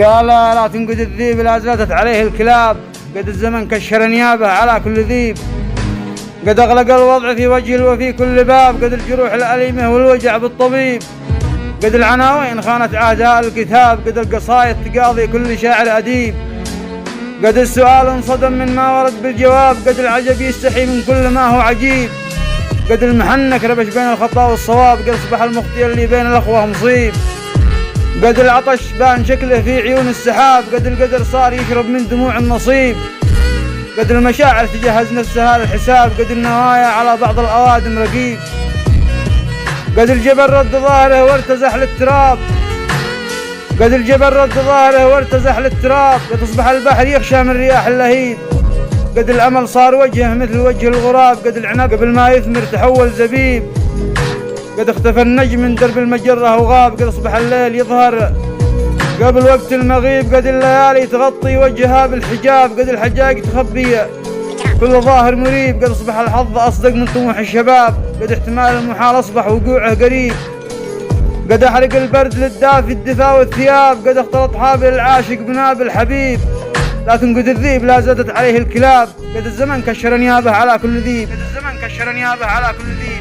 قال لا تنقذ الذيب لا زادت عليه الكلاب. قد الزمن كشر نيابه على كل ذيب. قد أغلق الوضع في وجه وفي كل باب. قد الجروح الأليمة والوجع بالطبيب. قد العناوين خانت أعداء الكتاب. قد القصايد تقاضي كل شاعر أديب. قد السؤال انصدم من ما ورد بالجواب. قد العجب يستحي من كل ما هو عجيب. قد المحنك ربش بين الخطأ والصواب. قد أصبح المخطئ اللي بين الأخوة مصيب. قد العطش بان شكله في عيون السحاب. قد القدر صار يشرب من دموع النصيب. قد المشاعر تجهز نفسها للحساب. قد النوايا على بعض الأوادم رقيب. قد الجبل رد ظهره وارتزح للتراب. قد الجبل رد ظهره وارتزح للتراب. قد أصبح البحر يخشى من رياح اللهيب. قد الأمل صار وجهه مثل وجه الغراب. قد العنب قبل ما يثمر تحول زبيب. قد اختفى النجم من درب المجرة وغاب. قد أصبح الليل يظهر قبل وقت المغيب. قد الليالي تغطي وجهها بالحجاب. قد الحجاج تخبي كل ظاهر مريب. قد أصبح الحظ أصدق من طموح الشباب. قد احتمال المحال أصبح وقوعه قريب. قد أحرق البرد للدافي الدفا والثياب. قد اختلط حابل العاشق بناب الحبيب. لا تنقذ الذيب لا زادت عليه الكلاب. قد الزمن كشر نيابه على كل ذيب. قد الزمن كشر نيابه على كل ذيب.